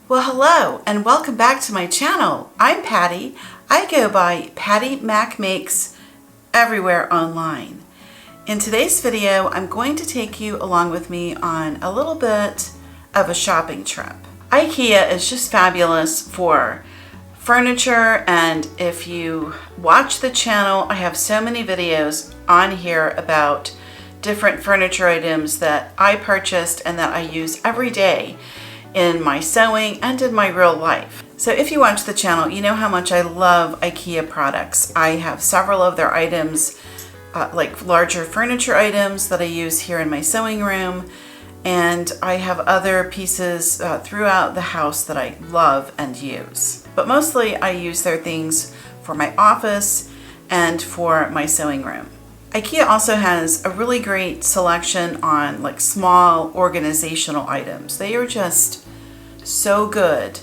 Well, hello and welcome back to my channel. I'm Patty. I go by Pattymac Makes everywhere online. In today's video, I'm going to take you along with me on a little bit of a shopping trip. Ikea is just fabulous for furniture, and if you watch the channel, I have so many videos on here about different furniture items that I purchased and that I use every day in my sewing and in my real life. So if you watch the channel, you know how much I love IKEA products. I have several of their items, like larger furniture items that I use here in my sewing room, and I have other pieces throughout the house that I love and use. But mostly I use their things for my office and for my sewing room. IKEA also has a really great selection on like small organizational items. They are just so good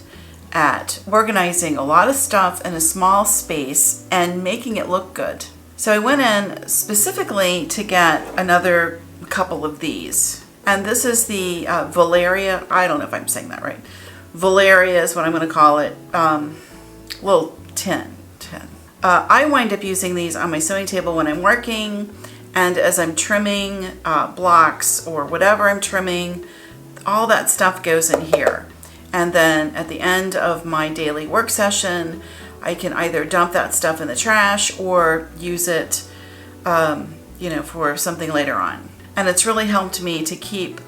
at organizing a lot of stuff in a small space and making it look good. So I went in specifically to get another couple of these. And this is the Vareria. I don't know if I'm saying that right. Vareria is what I'm going to call it. Little tin. I wind up using these on my sewing table when I'm working, and as I'm trimming blocks or whatever I'm trimming, all that stuff goes in here. And then at the end of my daily work session, I can either dump that stuff in the trash or use it, for something later on. And it's really helped me to keep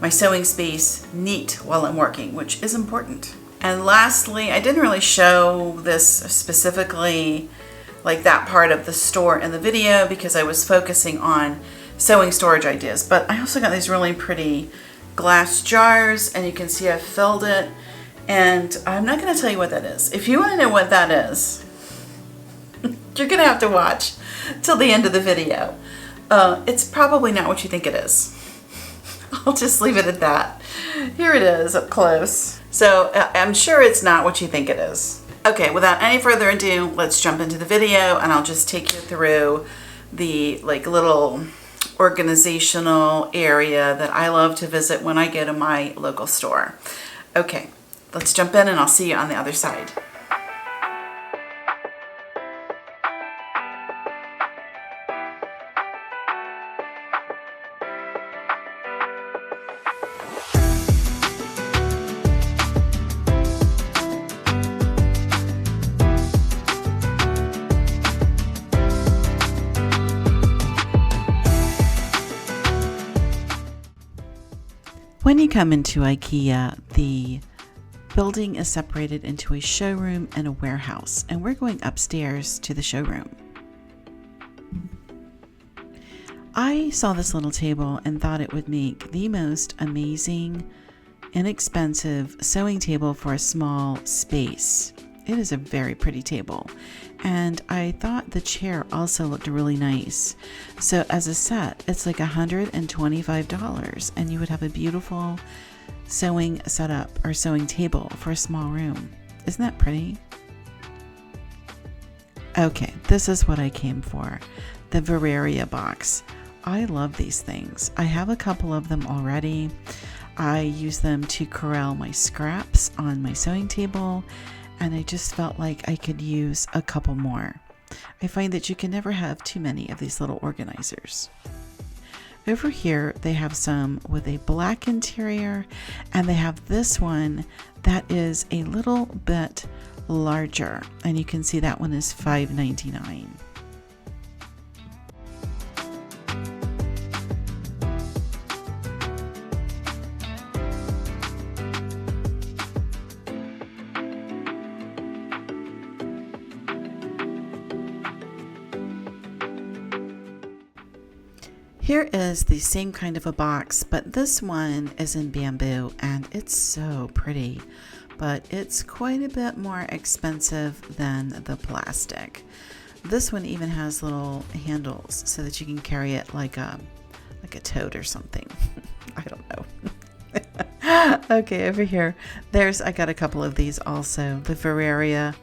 my sewing space neat while I'm working, which is important. And lastly, I didn't really show this specifically, like that part of the store in the video, because I was focusing on sewing storage ideas. But I also got these really pretty glass jars, and you can see I've filled it. And I'm not going to tell you what that is. If you want to know what that is, you're going to have to watch till the end of the video. It's probably not what you think it is. I'll just leave it at that. Here it is up close. So I'm sure it's not what you think it is. Okay, without any further ado, let's jump into the video, and I'll just take you through the little organizational area that I love to visit when I go to my local store. Okay, let's jump in and I'll see you on the other side. When you come into IKEA, the building is separated into a showroom and a warehouse, and we're going upstairs to the showroom. I saw this little table and thought it would make the most amazing, inexpensive sewing table for a small space. It is a very pretty table, and I thought the chair also looked really nice. So as a set, it's like $125, and you would have a beautiful sewing setup or sewing table for a small room. Isn't that pretty? Okay, this is what I came for, the Vareria box. I love these things. I have a couple of them already. I use them to corral my scraps on my sewing table, and I just felt like I could use a couple more. I find that you can never have too many of these little organizers. Over here, they have some with a black interior, and they have this one that is a little bit larger, and you can see that one is $5.99. Here is the same kind of a box, but this one is in bamboo, and it's so pretty, but it's quite a bit more expensive than the plastic. This one even has little handles so that you can carry it like a tote or something. I don't know. Okay, over here, I got a couple of these also. The Vareria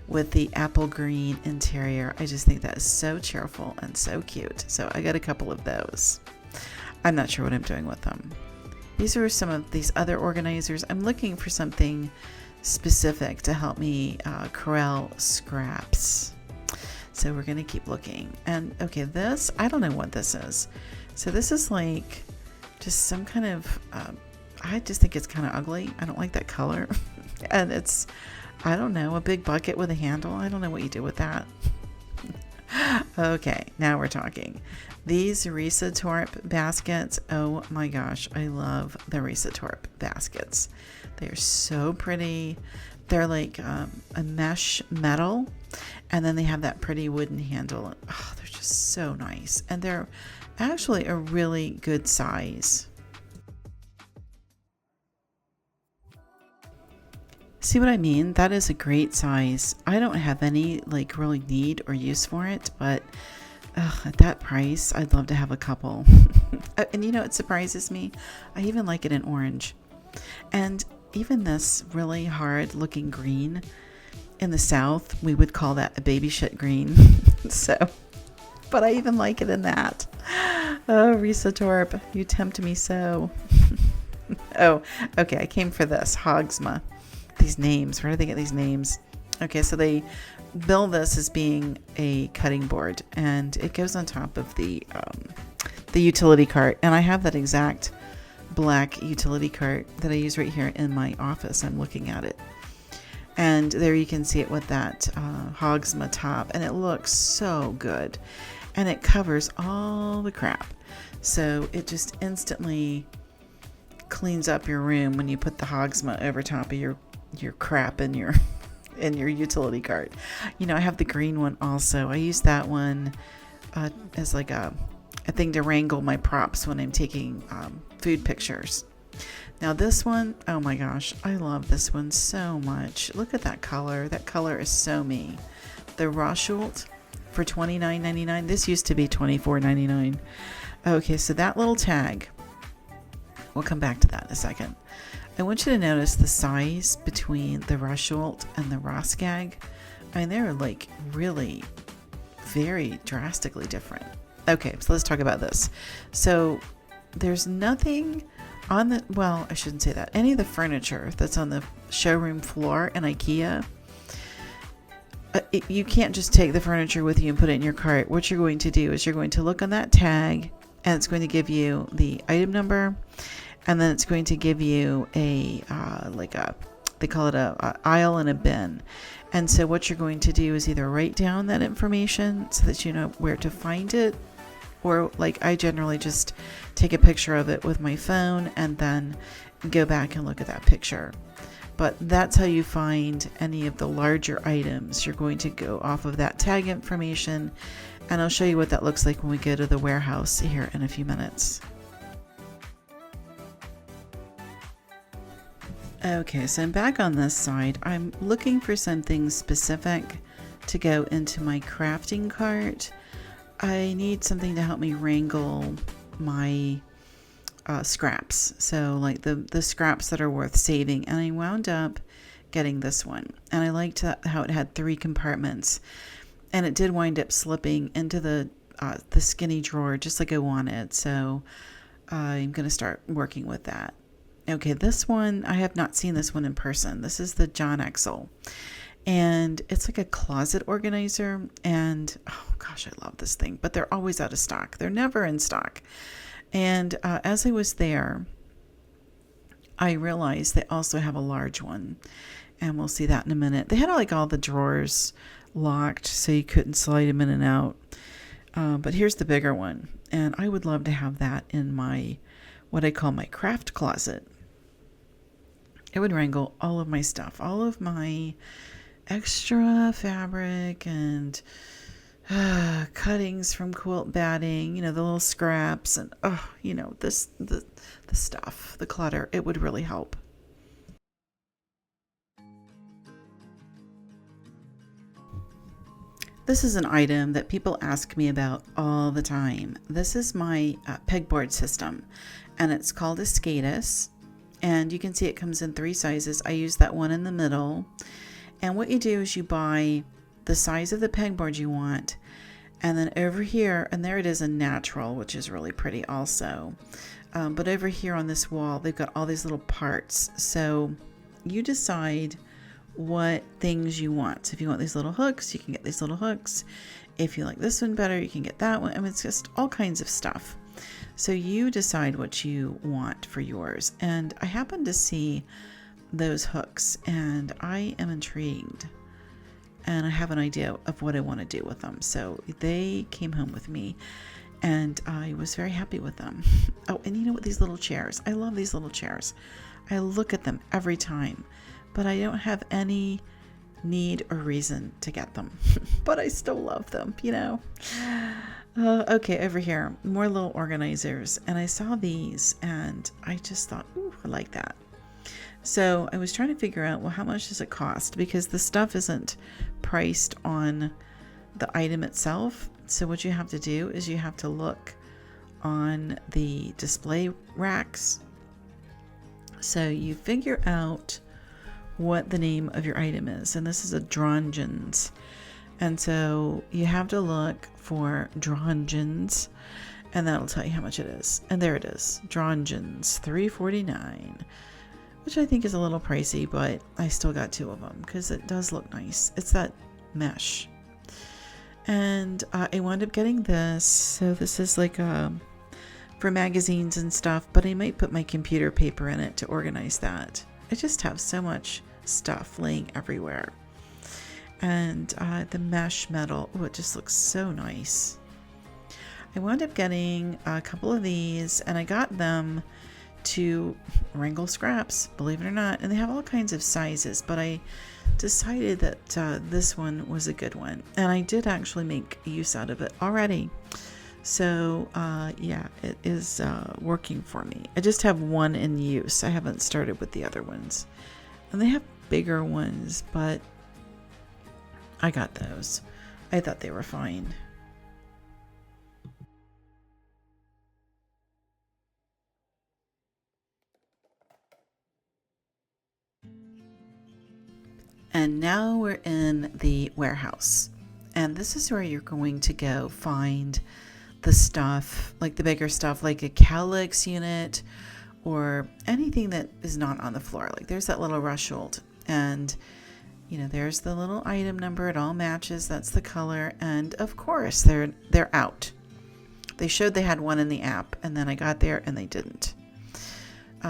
with the apple green interior. I just think that is so cheerful and so cute. So I got a couple of those. I'm not sure what I'm doing with them. These are some of these other organizers. I'm looking for something specific to help me corral scraps. So we're going to keep looking. And okay, this, I don't know what this is. So this is like just some kind of, I just think it's kind of ugly. I don't like that color. And it's, I don't know, a big bucket with a handle. I don't know what you do with that. Okay, now we're talking. These Risatorp baskets, oh my gosh, I love the Risatorp baskets. They're so pretty. They're like a mesh metal, and then they have that pretty wooden handle. Oh, they're just so nice. And they're actually a really good size. See what I mean? That is a great size. I don't have any like really need or use for it, but at that price, I'd love to have a couple. And you know, it surprises me. I even like it in orange. And even this really hard looking green, in the South, we would call that a baby shit green. So, but I even like it in that. Oh, Risatorp, you tempt me so. Oh, okay, I came for this, Hogsma. These names, where do they get these names? Okay, so they bill this as being a cutting board, and it goes on top of the utility cart. And I have that exact black utility cart that I use right here in my office. I'm looking at it, and there you can see it with that Hogsma top, and it looks so good, and it covers all the crap. So it just instantly cleans up your room when you put the Hogsma over top of your crap in your utility cart. You know, I have the green one also. I use that one as like a thing to wrangle my props when I'm taking food pictures. Now this one, oh my gosh, I love this one so much. Look at that color. That color is so me. The Rashult for $29.99. This used to be $24.99. Okay, so that little tag, we'll come back to that in a second. I want you to notice the size between the Rashult and the Raskog. I mean, they're like really very drastically different. Okay, so let's talk about this. So there's nothing on the, well, I shouldn't say that. Any of the furniture that's on the showroom floor in Ikea, you can't just take the furniture with you and put it in your cart. What you're going to do is you're going to look on that tag, and it's going to give you the item number. And then it's going to give you a, they call it a aisle and a bin. And so what you're going to do is either write down that information so that you know where to find it, or like I generally just take a picture of it with my phone and then go back and look at that picture. But that's how you find any of the larger items. You're going to go off of that tag information, and I'll show you what that looks like when we go to the warehouse here in a few minutes. Okay, so I'm back on this side. I'm looking for something specific to go into my crafting cart. I need something to help me wrangle my scraps. So like the scraps that are worth saving. And I wound up getting this one. And I liked how it had 3 compartments. And it did wind up slipping into the skinny drawer just like I wanted. So I'm going to start working with that. Okay, this one, I have not seen this one in person. This is the Jonaxel. And it's like a closet organizer. And, oh gosh, I love this thing. But they're always out of stock. They're never in stock. And as I was there, I realized they also have a large one. And we'll see that in a minute. They had like all the drawers locked so you couldn't slide them in and out. But here's the bigger one. And I would love to have that in my, what I call my craft closet. It would wrangle all of my stuff, all of my extra fabric and cuttings from quilt batting, you know, the little scraps and, you know, the stuff, the clutter. It would really help. This is an item that people ask me about all the time. This is my pegboard system, and it's called a Skadis. And you can see it comes in 3 sizes. I use that one in the middle. And what you do is you buy the size of the pegboard you want. And then over here, and there it is in natural, which is really pretty also. but over here on this wall, they've got all these little parts. So you decide what things you want. So if you want these little hooks, you can get these little hooks. If you like this one better, you can get that one. I mean, it's just all kinds of stuff. So you decide what you want for yours. And I happened to see those hooks and I am intrigued. And I have an idea of what I want to do with them. So they came home with me and I was very happy with them. Oh, and you know what? These little chairs. I love these little chairs. I look at them every time, but I don't have any need or reason to get them. But I still love them, you know. Okay, over here, more little organizers. And I saw these and I just thought, ooh, I like that. So I was trying to figure out, well, how much does it cost? Because the stuff isn't priced on the item itself. So what you have to do is you have to look on the display racks. So you figure out what the name of your item is. And this is a Drongens. And so you have to look for Drongens and that'll tell you how much it is. And there it is. Drongens, $3.49. Which I think is a little pricey, but I still got 2 of them because it does look nice. It's that mesh. And I wound up getting this. So this is like for magazines and stuff, but I might put my computer paper in it to organize that. I just have so much stuff laying everywhere. And the mesh metal, oh, it just looks so nice. I wound up getting a couple of these and I got them to wrangle scraps, believe it or not, and they have all kinds of sizes, but I decided that this one was a good one, and I did actually make use out of it already. So yeah, it is working for me. I just have one in use. I haven't started with the other ones, and they have bigger ones, but I got those. I thought they were fine. And now we're in the warehouse. And this is where you're going to go find the stuff, like the bigger stuff, like a Calyx unit or anything that is not on the floor. Like there's that little Rashult and, you know, there's the little item number. It all matches. That's the color. And of course, they're out. They showed they had one in the app and then I got there and they didn't.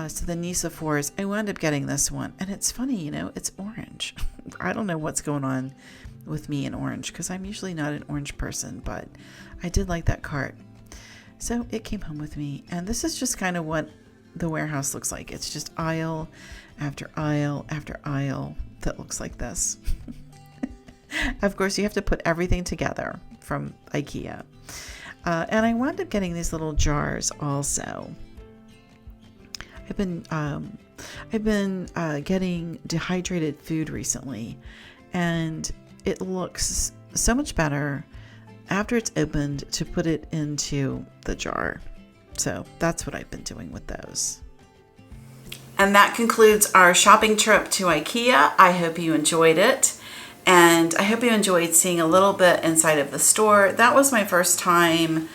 So the Nisophores, I wound up getting this one. And it's funny, you know, it's orange. I don't know what's going on with me in orange because I'm usually not an orange person, but I did like that cart. So it came home with me. And this is just kind of what the warehouse looks like. It's just aisle after aisle after aisle that looks like this. Of course, you have to put everything together from Ikea. And I wound up getting these little jars also. I've been getting dehydrated food recently, and it looks so much better after it's opened to put it into the jar. So that's what I've been doing with those. And that concludes our shopping trip to Ikea. I hope you enjoyed it, and I hope you enjoyed seeing a little bit inside of the store. That was my first time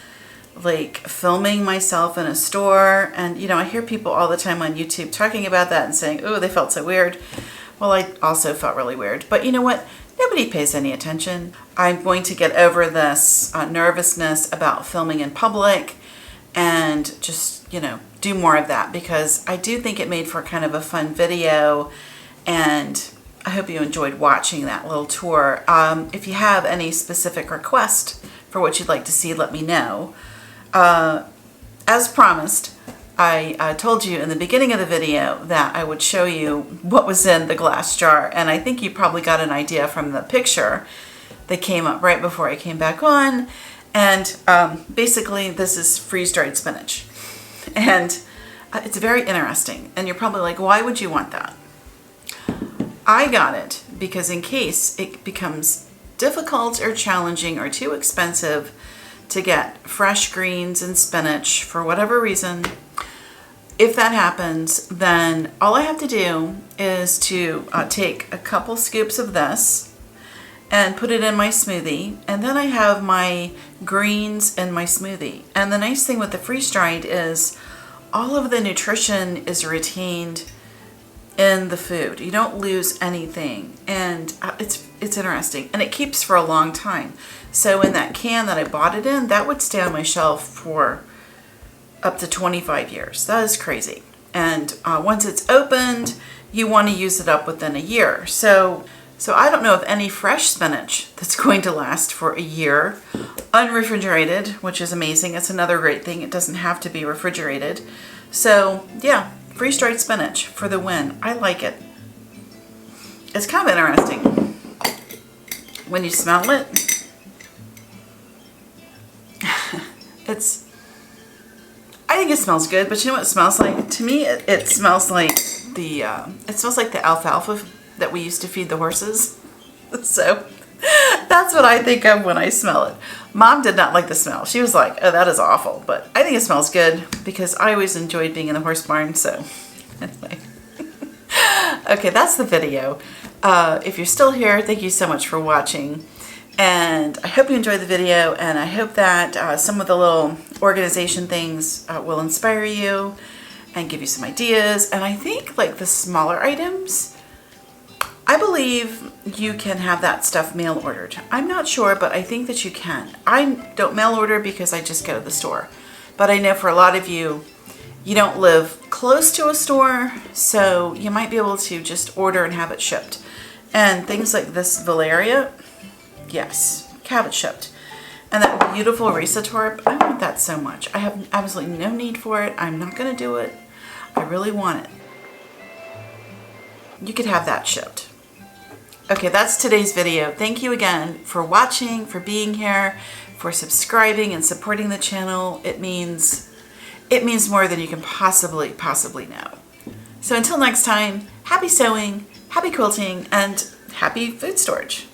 like filming myself in a store, and you know, I hear people all the time on YouTube talking about that and saying, oh, they felt so weird. Well, I also felt really weird, but you know what? Nobody pays any attention. I'm going to get over this nervousness about filming in public and just, you know, do more of that because I do think it made for kind of a fun video, and I hope you enjoyed watching that little tour. If you have any specific request for what you'd like to see, let me know. As promised, I told you in the beginning of the video that I would show you what was in the glass jar, and I think you probably got an idea from the picture that came up right before I came back on. And basically this is freeze-dried spinach, and it's very interesting, and you're probably like, why would you want that? I got it because in case it becomes difficult or challenging or too expensive to get fresh greens and spinach for whatever reason, if that happens, then all I have to do is to take a couple scoops of this and put it in my smoothie, and then I have my greens in my smoothie. And the nice thing with the freeze-dried is all of the nutrition is retained in the food. You don't lose anything, and it's interesting, and it keeps for a long time. So in that can that I bought it in, that would stay on my shelf for up to 25 years. That is crazy. And once it's opened, you want to use it up within a year. So I don't know of any fresh spinach that's going to last for a year unrefrigerated, which is amazing. It's another great thing. It doesn't have to be refrigerated. So yeah, freeze-dried spinach for the win. I like it. It's kind of interesting when you smell it. I think it smells good, but you know what it smells like? To me, it smells like the alfalfa that we used to feed the horses. So that's what I think of when I smell it. Mom did not like the smell. She was like, oh, that is awful. But I think it smells good because I always enjoyed being in the horse barn. So anyway. Okay, that's the video. If you're still here, thank you so much for watching. And I hope you enjoyed the video, and I hope that some of the little organization things will inspire you and give you some ideas. And I think like the smaller items, I believe you can have that stuff mail ordered. I'm not sure, but I think that you can. I don't mail order because I just go to the store. But I know for a lot of you, you don't live close to a store, so you might be able to just order and have it shipped. And things like this Vareria, yes, have it shipped. And that beautiful Risatorp, I want that so much. I have absolutely no need for it. I'm not going to do it. I really want it. You could have that shipped. Okay, that's today's video. Thank you again for watching, for being here, for subscribing and supporting the channel. It means more than you can possibly know. So until next time, happy sewing, happy quilting, and happy food storage.